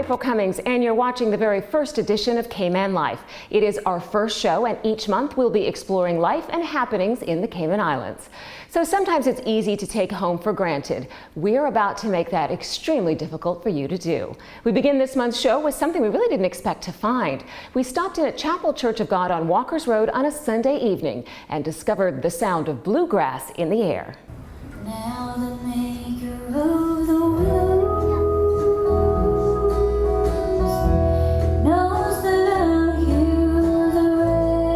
April Cummings, and you're watching the very first edition of KMan Life. It is our first show, and each month we'll be exploring life and happenings in the Cayman Islands. So sometimes it's easy to take home for granted. We're about to make that extremely difficult for you to do. We begin this month's show with something we really didn't expect to find. We stopped in at Chapel Church of God on Walker's Road on a Sunday evening and discovered the sound of bluegrass in the air. Now the maker of the world knows that I'll hear the rain.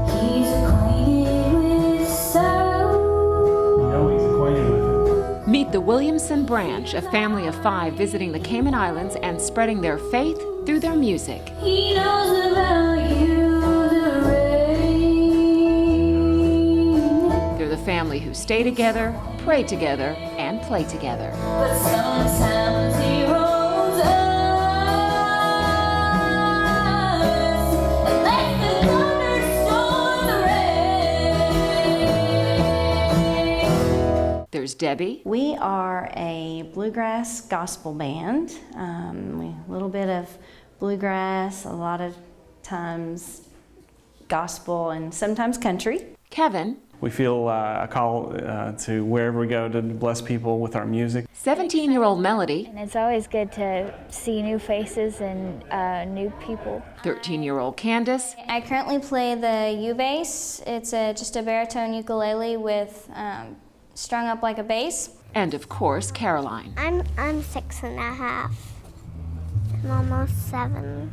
He's acquainted with sorrow. You know he's acquainted with it. Meet the Williamson Branch, a family of 5 visiting the Cayman Islands and spreading their faith through their music. He knows that I'll hear the rain. They're the family who stay together, pray together, and play together. But sometimes he rolls us and lets the thunder storm the rain. There's Debbie, We are a bluegrass gospel band. A little bit of bluegrass, a lot of times gospel, and sometimes country. Kevin, We feel a call to wherever we go to bless people with our music. 17-year-old Melody, And it's always good to see new faces and new people. 13-year-old Candace, I currently play the U-bass. It's just a baritone ukulele with strung up like a bass. and of course Caroline. I'm 6.5. I'm almost 7.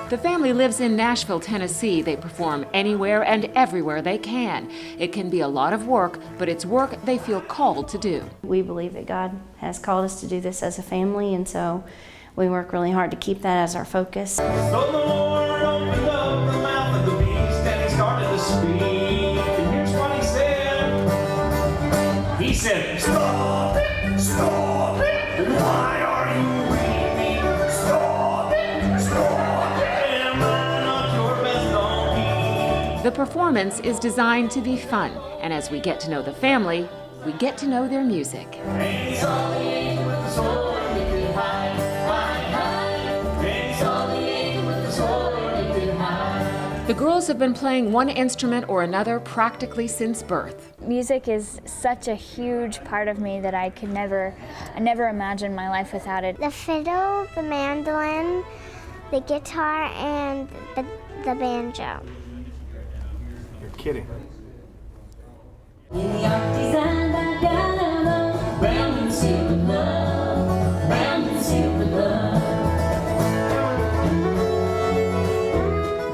The family lives in Nashville, Tennessee. They perform anywhere and everywhere they can. It can be a lot of work, but it's work they feel called to do. We believe that God has called us to do this as a family, and so we work really hard to keep that as our focus. So the Lord opened up the mouth of the beast and he started to speak. And here's what he said. He said, "Stop it! Stop it! Why are you weeping? Stop it! Stop it! Am I not your best donkey?" The performance is designed to be fun, and as we get to know the family, we get to know their music. And he saw the angel with the sword lifted high, high, high. And he saw the angel with the sword lifted high. The girls have been playing one instrument or another practically since birth. Music is such a huge part of me that I never imagined my life without it. The fiddle, the mandolin, the guitar, and the banjo. You're kidding. In the art design by Galileo, round and silver love, round and silver love.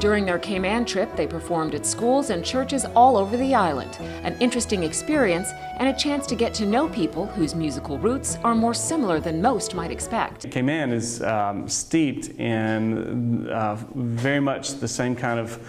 During their Cayman trip, they performed at schools and churches all over the island. An interesting experience and a chance to get to know people whose musical roots are more similar than most might expect. Cayman is steeped in very much the same kind of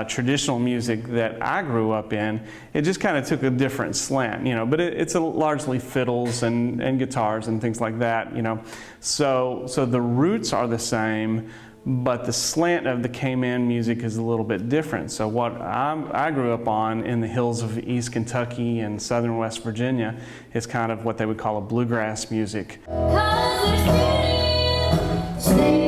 traditional music that I grew up in. It just kind of took a different slant, you know, but it's largely fiddles and guitars and things like that, you know. So the roots are the same, but the slant of the Cayman music is a little bit different. So what I grew up on in the hills of East Kentucky and southern West Virginia is kind of what they would call a bluegrass music. 'Cause there's still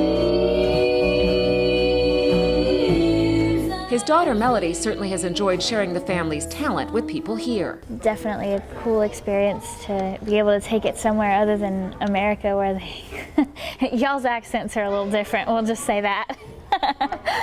His daughter Melody certainly has enjoyed sharing the family's talent with people here. Definitely a cool experience to be able to take it somewhere other than America where y'all's accents are a little different, we'll just say that.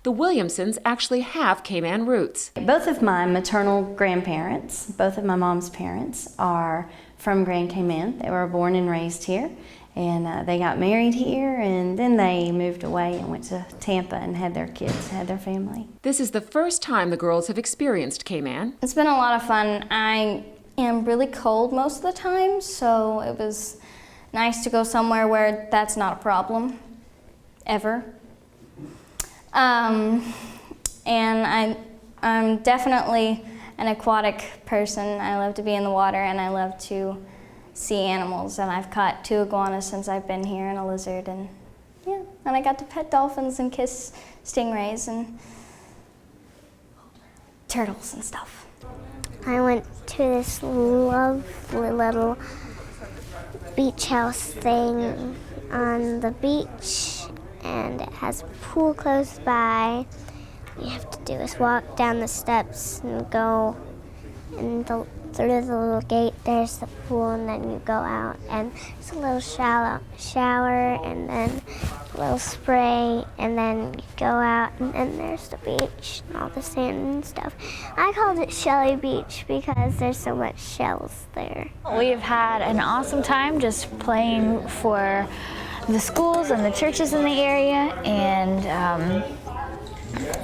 The Williamsons actually have Cayman roots. Both of my maternal grandparents, both of my mom's parents, are from Grand Cayman. They were born and raised here, and they got married here, and then they moved away and went to Tampa and had their kids, had their family. This is the first time the girls have experienced Cayman. It's been a lot of fun. I am really cold most of the time, so it was nice to go somewhere where that's not a problem, ever. And I'm definitely an aquatic person. I love to be in the water, and I love to see animals, and I've caught 2 iguanas since I've been here, and a lizard, and yeah, and I got to pet dolphins and kiss stingrays and turtles and stuff. I went to this lovely little beach house thing on the beach, and it has a pool close by. All you have to do is walk down the steps and go through the little gate. There's the pool, and then you go out, and there's a little shower, and then a little spray, and then you go out, and then there's the beach and all the sand and stuff. I called it Shelly Beach because there's so much shells there. We've had an awesome time just playing for the schools and the churches in the area, and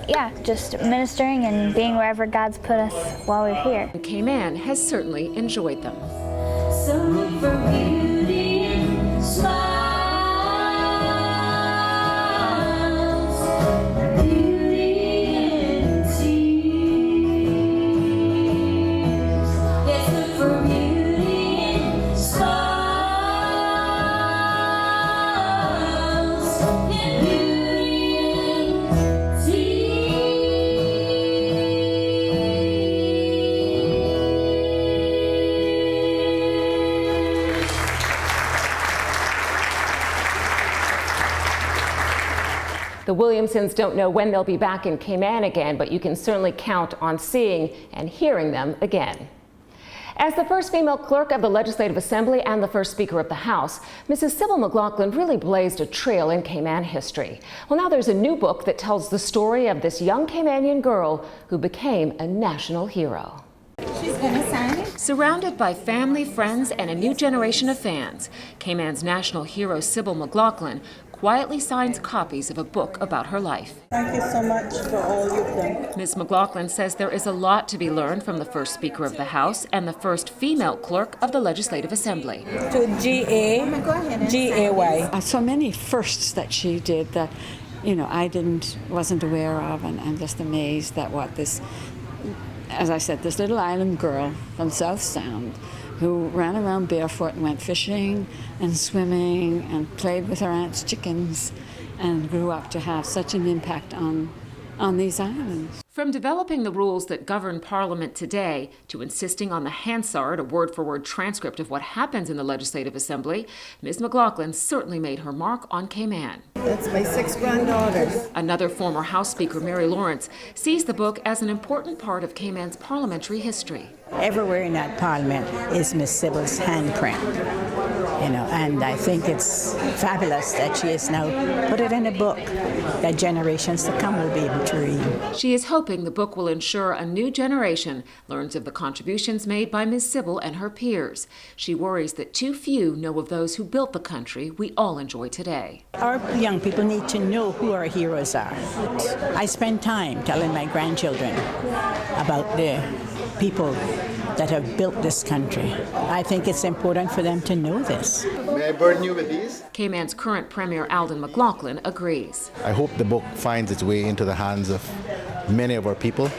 yeah, just ministering and being wherever God's put us while we're here. KMan has certainly enjoyed them. So look for beauty and smiles, beauty and tears. Yes, look for beauty and smiles, and beauty and The Williamsons don't know when they'll be back in Cayman again, but you can certainly count on seeing and hearing them again. As the first female clerk of the Legislative Assembly and the first Speaker of the House, Mrs. Sybil McLaughlin really blazed a trail in Cayman history. Well, now there's a new book that tells the story of this young Caymanian girl who became a national hero. She's gonna sign it. Surrounded by family, friends, and a new generation of fans, Cayman's national hero Sybil McLaughlin quietly signs copies of a book about her life. Thank you so much for all you've done. Ms. McLaughlin says there is a lot to be learned from the first Speaker of the House and the first female clerk of the Legislative Assembly. To G-A-Y. So many firsts that she did that, you know, I wasn't aware of, and I'm just amazed at what this, as I said, this little island girl from South Sound who ran around barefoot and went fishing and swimming and played with her aunt's chickens and grew up to have such an impact on these islands. From developing the rules that govern Parliament today to insisting on the Hansard, a word-for-word transcript of what happens in the Legislative Assembly, Ms. McLaughlin certainly made her mark on Cayman. That's my 6 granddaughters. Another former House Speaker, Mary Lawrence, sees the book as an important part of Cayman's parliamentary history. Everywhere in that parliament is Miss Sybil's handprint, you know, and I think it's fabulous that she has now put it in a book that generations to come will be able to read. She is hoping the book will ensure a new generation learns of the contributions made by Ms. Sybil and her peers. She worries that too few know of those who built the country we all enjoy today. Our young people need to know who our heroes are. I spend time telling my grandchildren about the people that have built this country. I think it's important for them to know this. May I burden you with these? Cayman's current Premier Alden McLaughlin agrees. I hope the book finds its way into the hands of many of our people,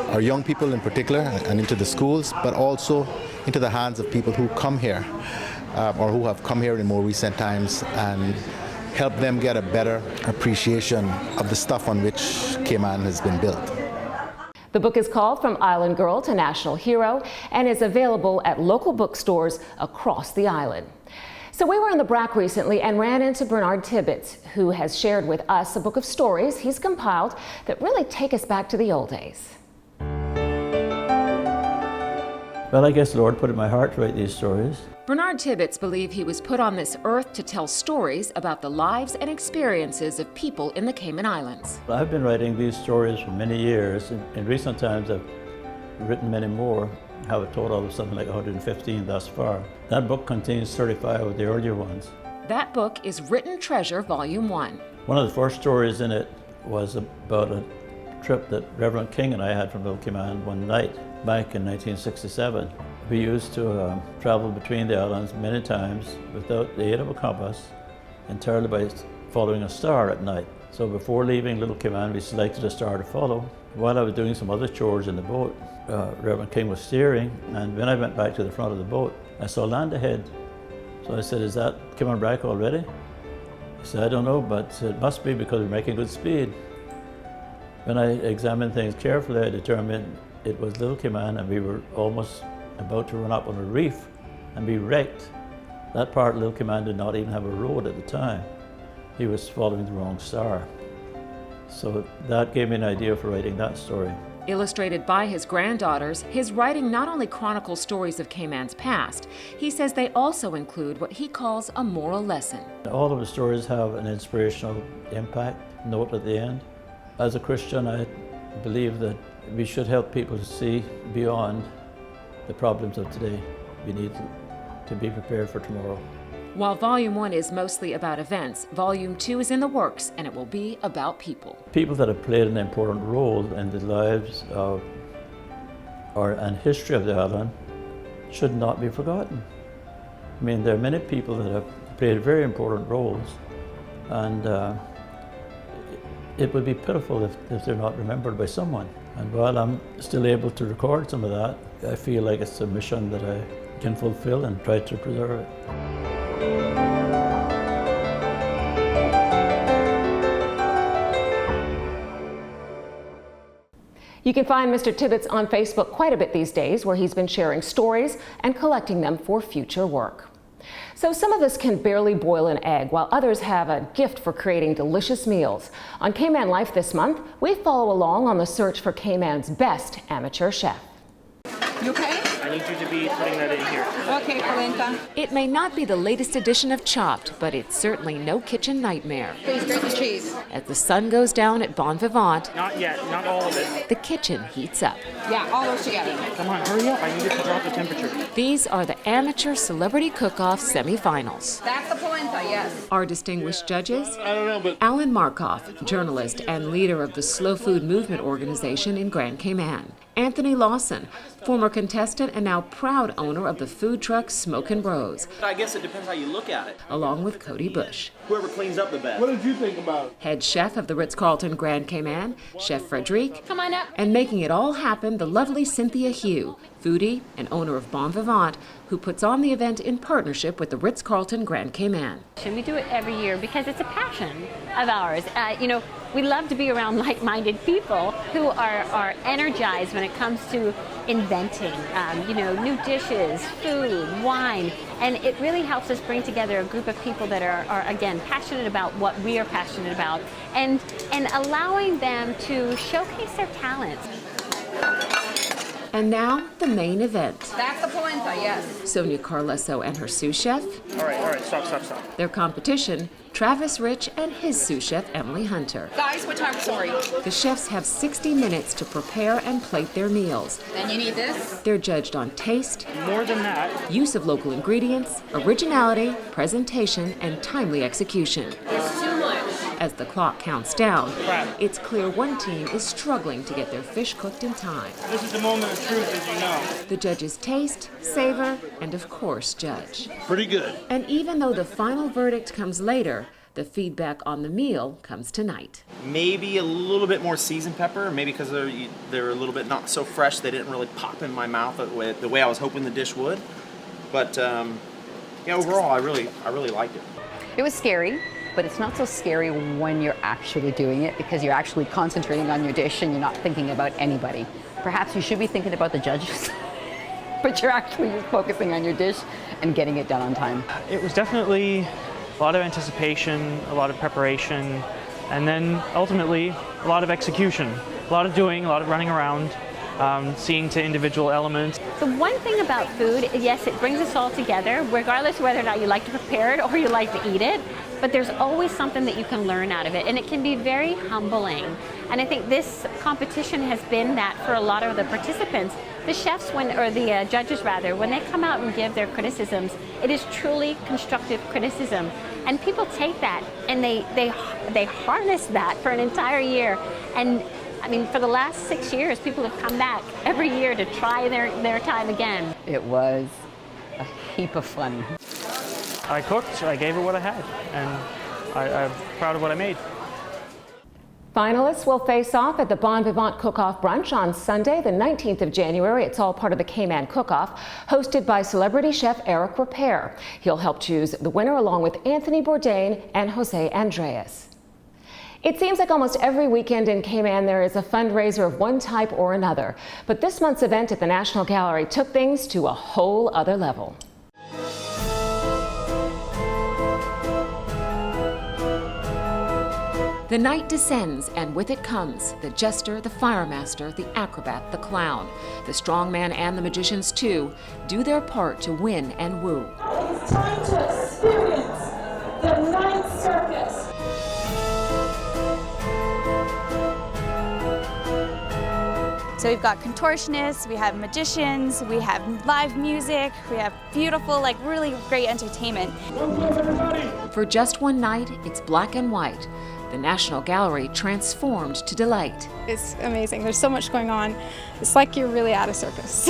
our young people in particular, and into the schools, but also into the hands of people who come here or who have come here in more recent times, and help them get a better appreciation of the stuff on which Cayman has been built. The book is called From Island Girl to National Hero and is available at local bookstores across the island. So we were in the BRAC recently and ran into Bernard Tibbets, who has shared with us a book of stories he's compiled that really take us back to the old days. Well, I guess the Lord put it in my heart to write these stories. Bernard Tibbets believed he was put on this earth to tell stories about the lives and experiences of people in the Cayman Islands. I've been writing these stories for many years. In recent times, I've written many more. I have a total of something like 115 thus far. That book contains 35 of the earlier ones. That book is Written Treasure, Volume 1. One of the first stories in it was about a trip that Reverend King and I had from Little Cayman one night back in 1967. We used to travel between the islands many times without the aid of a compass, entirely by following a star at night. So before leaving Little Cayman, we selected a star to follow. While I was doing some other chores in the boat, Reverend King was steering, and when I went back to the front of the boat, I saw land ahead. So I said, "Is that Cayman Brack already?" He said, "I don't know, but it must be because we're making good speed." When I examined things carefully, I determined it was Little Cayman, and we were almost about to run up on a reef and be wrecked. That part of Little Cayman did not even have a road at the time. He was following the wrong star. So that gave me an idea for writing that story. Illustrated by his granddaughters, his writing not only chronicles stories of Cayman's past, he says they also include what he calls a moral lesson. All of the stories have an inspirational impact note at the end. As a Christian, I believe that we should help people to see beyond the problems of today. We need to be prepared for tomorrow. While Volume 1 is mostly about events, Volume 2 is in the works, and it will be about people. People that have played an important role in the lives of and history of the island should not be forgotten. I mean, there are many people that have played very important roles, and it would be pitiful if they're not remembered by someone. And while I'm still able to record some of that, I feel like it's a mission that I can fulfill and try to preserve it. You can find Mr. Tibbets on Facebook quite a bit these days, where he's been sharing stories and collecting them for future work. So some of us can barely boil an egg, while others have a gift for creating delicious meals. On KMan Life this month, we follow along on the search for Cayman's best amateur chef. You okay? I need you to be putting that in here. Okay, Polenta. It may not be the latest edition of Chopped, but it's certainly no kitchen nightmare. Please grate the cheese. As the sun goes down at Bon Vivant, Not yet, not all of it. the kitchen heats up. Yeah, all those together. Come on, hurry up. I need it to drop the temperature. These are the Amateur Celebrity Cook-Off semifinals. That's the polenta, yes. Our distinguished judges: I don't know, but Alan Markoff, journalist and leader of the Slow Food Movement organization in Grand Cayman; Anthony Lawson, former contestant and now proud owner of the food truck Smokin' Bros, I guess it depends how you look at it. along with Cody Bush. Whoever cleans up the best. what did you think about it? Head chef of the Ritz-Carlton Grand Cayman, Chef Frederic, Come on up. and making it all happen, the lovely Cynthia Hugh, foodie and owner of Bon Vivant, who puts on the event in partnership with the Ritz-Carlton Grand Cayman. We do it every year because it's a passion of ours. We love to be around like-minded people who are energized when it comes to inventing, new dishes, food, wine, and it really helps us bring together a group of people that are again, passionate about what we are passionate about, and allowing them to showcase their talents. And now, the main event. That's the polenta, yes. Sonia Carlesso and her sous chef. All right, stop. Their competition, Travis Rich and his sous chef, Emily Hunter. Guys, what time? Sorry. The chefs have 60 minutes to prepare and plate their meals. Then you need this. They're judged on taste, More than that, use of local ingredients, originality, presentation, and timely execution. It's too much. As the clock counts down, it's clear one team is struggling to get their fish cooked in time. this is the moment of truth, as you know. The judges taste, savor, and of course judge. Pretty good. And even though the final verdict comes later, the feedback on the meal comes tonight. Maybe a little bit more seasoned pepper, maybe because they're a little bit not so fresh. They didn't really pop in my mouth the way I was hoping the dish would. But overall, I really liked it. It was scary, but it's not so scary when you're actually doing it because you're actually concentrating on your dish and you're not thinking about anybody. Perhaps you should be thinking about the judges, but you're actually just focusing on your dish and getting it done on time. It was definitely a lot of anticipation, a lot of preparation, and then ultimately a lot of execution. A lot of doing, a lot of running around, seeing to individual elements. The one thing about food, yes, it brings us all together, regardless of whether or not you like to prepare it or you like to eat it, but there's always something that you can learn out of it, and it can be very humbling. And I think this competition has been that for a lot of the participants. The chefs, the judges rather, when they come out and give their criticisms, it is truly constructive criticism. And people take that and they harness that for an entire year. And I mean, for the last 6 years, people have come back every year to try their time again. It was a heap of fun. I cooked, I gave it what I had, and I'm proud of what I made. Finalists will face off at the Bon Vivant Cook-Off Brunch on Sunday, the 19th of January. It's all part of the Cayman Cook-Off, hosted by celebrity chef Eric Repair. He'll help choose the winner along with Anthony Bourdain and Jose Andreas. It seems like almost every weekend in Cayman there is a fundraiser of one type or another. But this month's event at the National Gallery took things to a whole other level. The night descends, and with it comes the jester, the fire master, the acrobat, the clown. The strongman and the magicians, too, do their part to win and woo. It's time to experience the night circus. So we've got contortionists, we have magicians, we have live music, we have beautiful, like really great entertainment. For just one night, it's black and white. The National Gallery transformed to delight. It's amazing. There's so much going on. It's like you're really at a circus.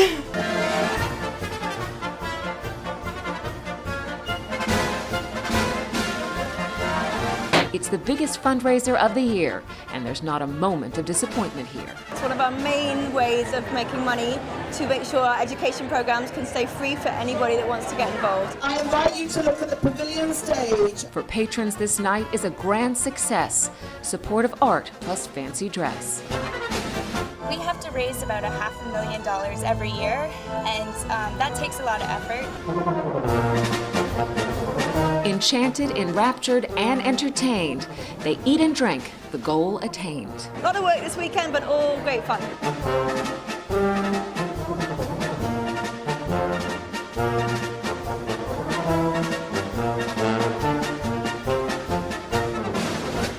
It's the biggest fundraiser of the year, and there's not a moment of disappointment here. It's one of our main ways of making money to make sure our education programs can stay free for anybody that wants to get involved. I invite you to look at the pavilion stage. For patrons, this night is a grand success. Support of art plus fancy dress. We have to raise about $500,000 every year, and that takes a lot of effort. Enchanted, enraptured, and entertained, they eat and drink, the goal attained. A lot of work this weekend, but all great fun.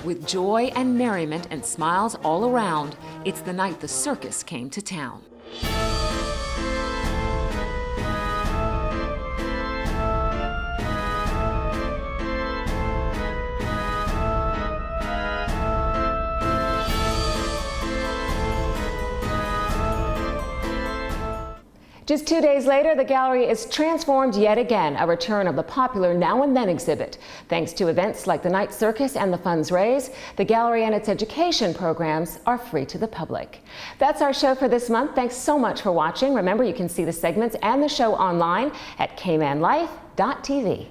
With joy and merriment and smiles all around, it's the night the circus came to town. Just 2 days later, the gallery is transformed yet again, a return of the popular Now and Then exhibit. Thanks to events like the night circus and the funds raised, the gallery and its education programs are free to the public. That's our show for this month. Thanks so much for watching. Remember, you can see the segments and the show online at KManLife.tv.